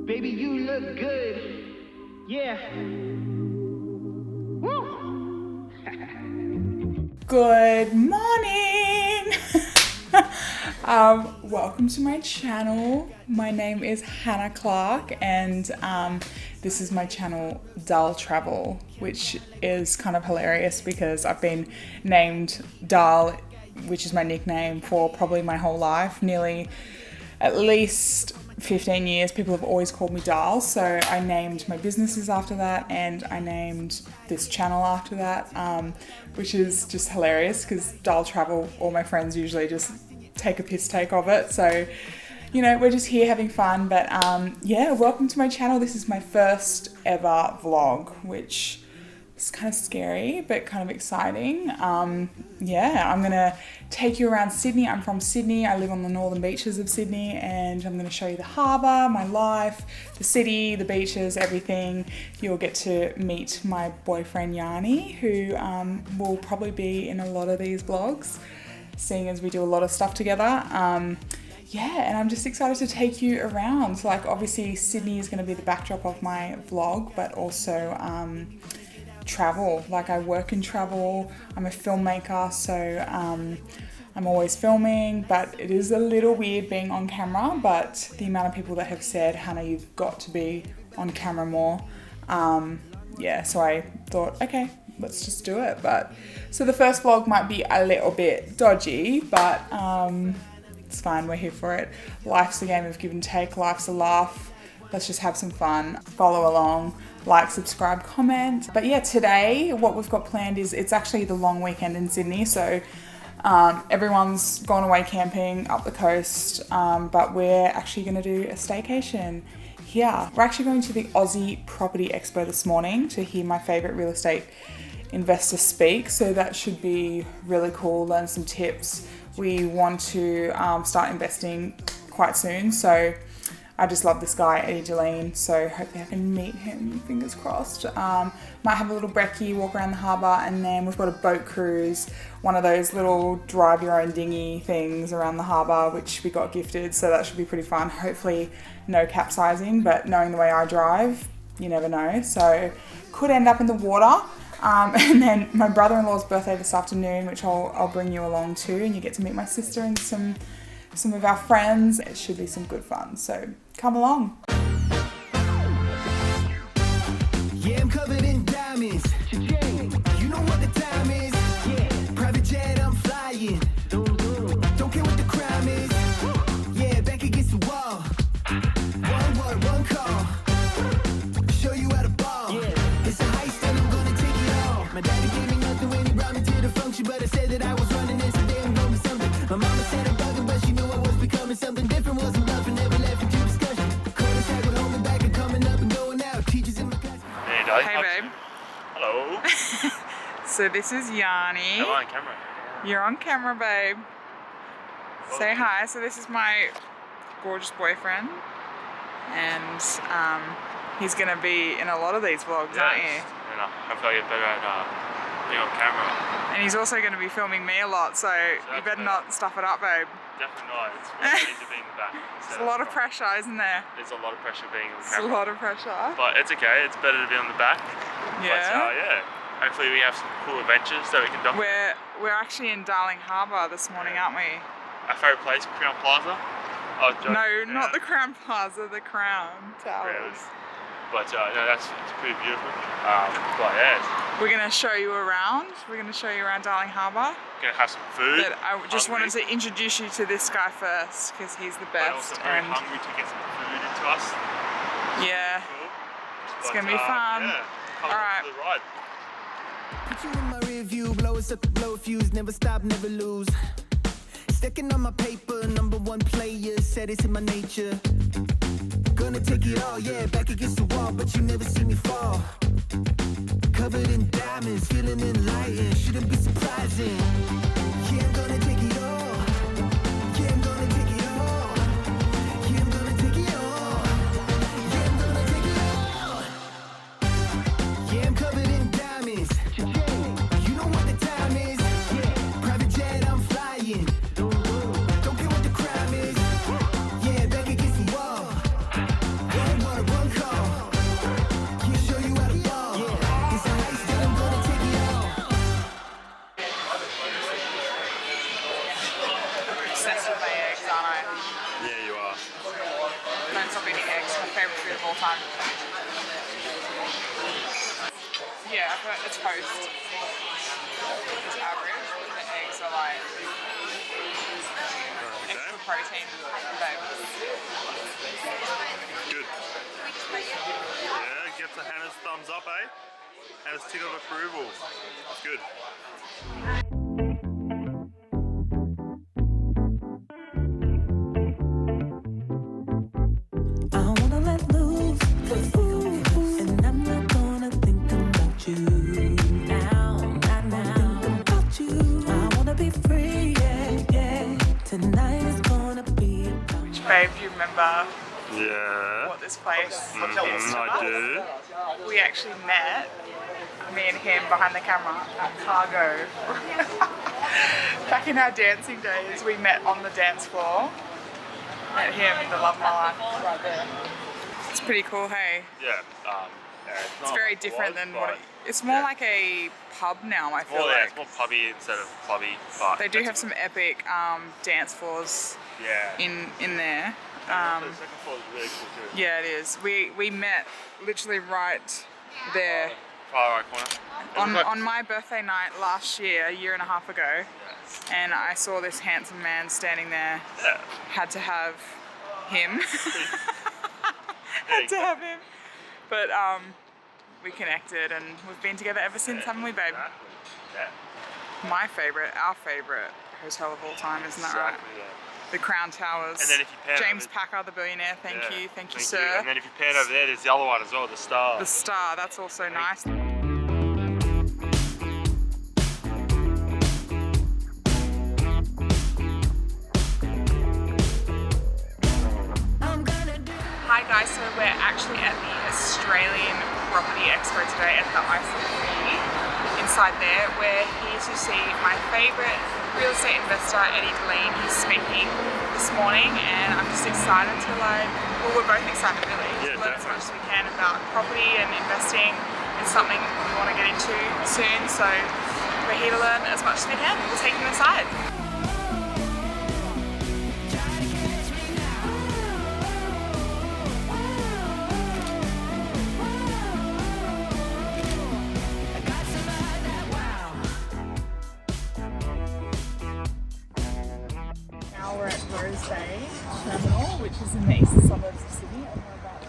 Baby, you look good. Yeah. Woo! Good morning! Welcome to my channel. My name is Hannah Clark and this is my channel Darl Travel, which is kind of hilarious because I've been named Darl, which is my nickname, for probably my whole life. Nearly at least 15 years people have always called me Darl, so I named my businesses after that and I named this channel after that, which is just hilarious because Darl Travel, all my friends usually just take a piss take of it, so you know, we're just here having fun. But yeah, welcome to my channel. This is my first ever vlog, which is kind of scary but kind of exciting. Yeah, I'm gonna take you around Sydney. I'm from Sydney. I live on the northern beaches of Sydney, and I'm gonna show you the harbour, my life, the city, the beaches, everything. You'll get to meet my boyfriend Yanni, who will probably be in a lot of these vlogs, seeing as we do a lot of stuff together. Yeah, and I'm just excited to take you around. So, like, obviously Sydney is gonna be the backdrop of my vlog, but also travel. Like, I work in travel, I'm a filmmaker, so I'm always filming, but it is a little weird being on camera. But the amount of people that have said, Hannah, you've got to be on camera more, yeah, so I thought, okay, let's just do it. But so the first vlog might be a little bit dodgy, but it's fine, we're here for it. Life's a game of give and take, life's a laugh. Let's just have some fun, follow along, like, subscribe, comment. But yeah, today what we've got planned is, it's actually the long weekend in Sydney, so everyone's gone away camping up the coast, but we're actually gonna do a staycation here. We're actually going to the Aussie Property Expo this morning to hear my favorite real estate investor speak, so that should be really cool, learn some tips. We want to start investing quite soon, so I just love this guy, Eddie Deline, so hopefully I can meet him, fingers crossed. Might have a little brekkie, walk around the harbour, and then we've got a boat cruise, one of those little drive your own dinghy things around the harbour, which we got gifted, so that should be pretty fun. Hopefully no capsizing, but knowing the way I drive, you never know, so could end up in the water. And then my brother-in-law's birthday this afternoon, which I'll bring you along to, and you get to meet my sister and some of our friends. It should be some good fun, so come along. Yeah, I'm covered in diamonds. You know what the time is. Yeah. Private jet, I'm flying. Don't care what the crime is. Yeah, back against the wall. One word, one call. Show you how to ball. Yeah. It's a heist and I'm gonna take it all. My daddy gave me nothing when he brought me to the function, but I said that I was running this and then going for something. My mama said I'm bugging, but she knew I was becoming something different. Wasn't bluffing, never left into discussion. Quarter sack would hold me back and coming up and going out. Teachers in my class. Hey babe. Hello. So this is Yanni. Am I on camera? You're on camera, babe. Say hi. So this is my gorgeous boyfriend, and he's gonna be in a lot of these vlogs, aren't you? And I feel like you're better at being on camera. And he's also going to be filming me a lot, so you better not stuff it up, babe. Definitely not. It's really easy to be in the back. It's a lot of pressure, isn't there? There's a lot of pressure being on It's a camera. lot of pressure. But it's okay. It's better to be on the back. Yeah. But yeah. Hopefully we have some cool adventures that we can document. We're actually in Darling Harbour this morning, aren't we? Our favourite place, Crown Plaza. Oh, No, not the Crown Plaza, the Crown Towers. Really? But no, it's pretty beautiful. But yeah, We're going to show you around. We're going to show you around Darling Harbour. gonna have some food. But I just wanted to introduce you to this guy first because he's the best. I'm also very hungry to get some food into us. Yeah, Cool. it's going to be fun. Yeah, come All right. for the ride. Put you in my rear view, blow us up, blow a fuse, never stop, never lose. Sticking on my paper, number one player, said it's in my nature. Gonna take it all, yeah, back against the wall, but you never see me fall. Covered in diamonds, feeling enlightened, shouldn't be surprising. Yeah, I'm gonna take it all. Yeah, I'm gonna take it all. Yeah, I'm gonna take it all. Yeah, I'm gonna take it all. Yeah, I'm covered in diamonds. You know what the time is. Private jet, I'm flying. Don't care what the crime is. Yeah, back against the wall. One word, Don't stop eating eggs. My favourite food of all time. Yeah, I feel like the toast is average, but the eggs are like extra protein. Babe. Good. Yeah, gets a Hannah's thumbs up, eh? Hannah's tick of approval. That's good. Babe, do you remember Yeah. what this place is? I do. We actually met, me and him behind the camera, at Cargo. Back in our dancing days, we met on the dance floor. Met him, the love of my life, right there. It's pretty cool, hey? Yeah. It's very different than what it's more like a pub now, I feel like. Yeah, it's more pubby instead of clubby. But They do have some epic dance floors in there. The second floor is really cool too. Yeah, it is. We met literally right there Far right corner. on my birthday night last year, a year and a half ago, and I saw this handsome man standing there. Yeah. Had to have him. Yeah, Had to have him. But we connected and we've been together ever since, haven't we, babe? Exactly. Yeah. My favourite, our favourite hotel of all time, isn't that right? Exactly, yeah. The Crown Towers. And then if you pan James over- Packer, the billionaire. Thank you, Thank sir. And then if you pan over there, there's the other one as well, the Star. The Star, that's also nice. Hi guys, so we're actually at the Australian Property Expo today at the ICC. Inside there, we're here to see my favourite real estate investor, Eddie Deline. He's speaking this morning and I'm just excited to well, we're both excited really, to learn as much as we can about property and investing. It's something we want to get into soon, so we're here to learn as much as we can. We'll take him aside. We're at Rose Bay Terminal, which is in the eastern suburbs of Sydney, and we're about to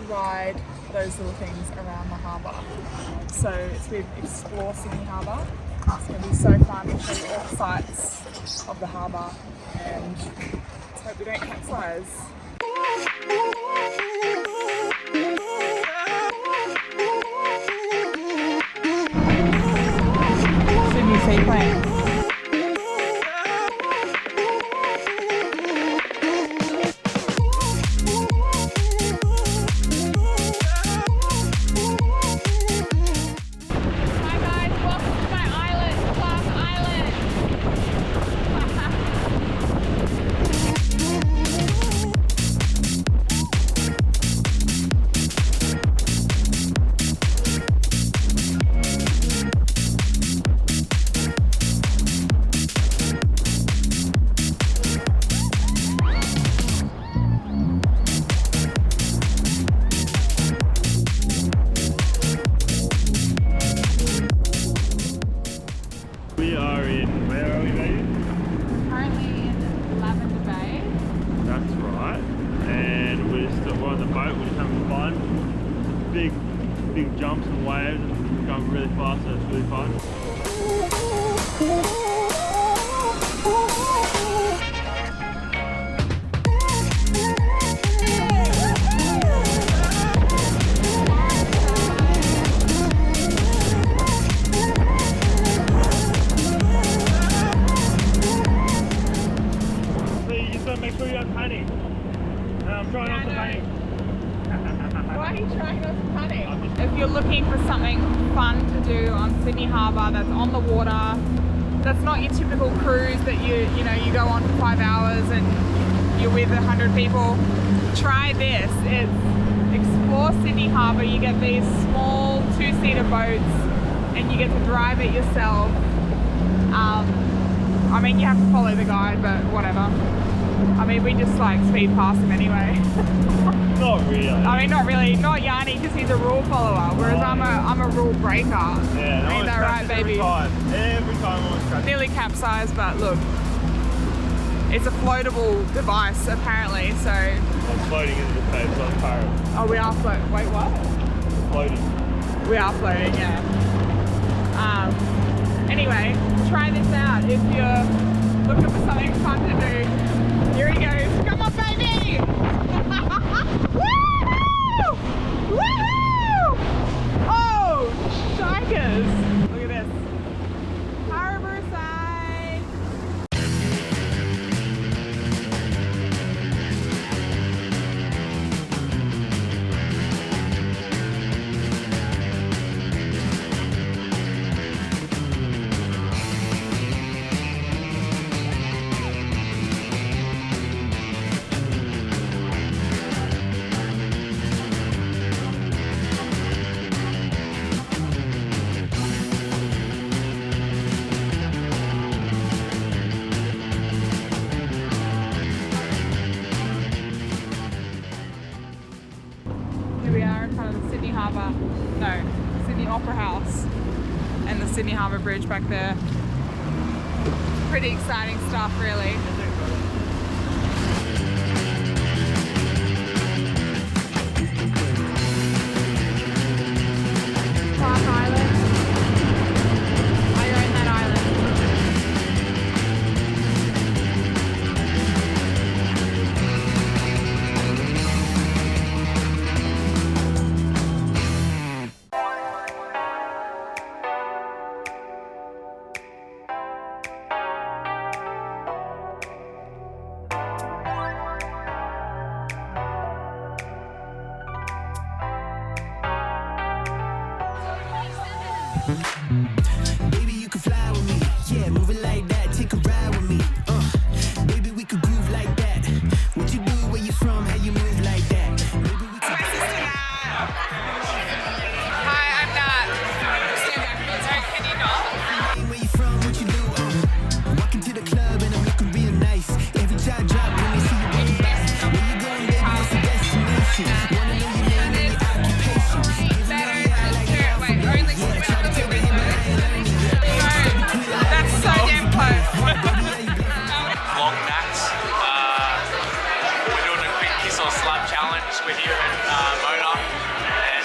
ride those little things around the harbour. So it's with Explore Sydney Harbour. It's going to be so fun to show you all the sights of the harbour, and let's hope we don't capsize. Sydney seaplane. We are in, where are we, baby? Currently in Lavender Bay. That's right. And we're on the boat, we're just having fun. Big jumps and waves, and going really fast, so it's really fun. Make sure you don't panic. I'm trying not to panic. Why are you trying not to panic? If you're looking for something fun to do on Sydney Harbour that's on the water, that's not your typical cruise that you go on for 5 hours and you're with 100 people, try this. It's Explore Sydney Harbour. You get these small 2-seater boats and you get to drive it yourself. I mean, you have to follow the guide, but whatever. I mean, we just like speed past him anyway. Not really. I mean, not really, not Yanni because he's a rule follower, whereas I'm a rule breaker. Yeah, ain't that right, baby? Every time I was crashing. Nearly capsized, but look, it's a floatable device apparently. So. I'm floating into the space like a pirate. Oh, we are floating. Wait, what? Floating. We are floating, yeah. Anyway, try this out if you're looking for something fun to do. Here he goes. Come on, baby! Woohoo! Woohoo! Oh, shikers! Look at this. Harbour side. Here we are in front of the Sydney Harbour, no, Sydney Opera House and the Sydney Harbour Bridge back there. Pretty exciting stuff, really. Park Island. I own that island. Baby, you can fly with me. Yeah, move it like that. Take a ride with me. Baby, we could groove like that. What you do, where you from, how you move like that. Maybe we could. Hi, I'm Nat. Stand back. Sorry, can you not? Where you from, what you do? Walking to the club and I'm looking real nice. Every time I drop when they see you walking by. Where you going, baby? What's the destination? Wanna know your name and your occupation. That's so damn close. Long Nats. We're doing a quick kiss or slap challenge. We're here at Mona, and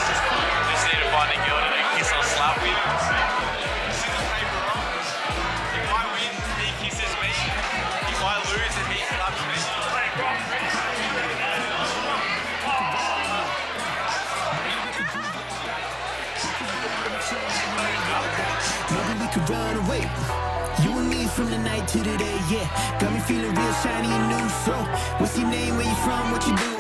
just need to find a girl to do kiss or slap with. Scissors, paper, rock. If I win, he kisses me. If I lose, then he slaps me. Maybe we could run away. You and me from the night to the day, yeah. Got me feeling real shiny and new. So, what's your name, where you from, what you do?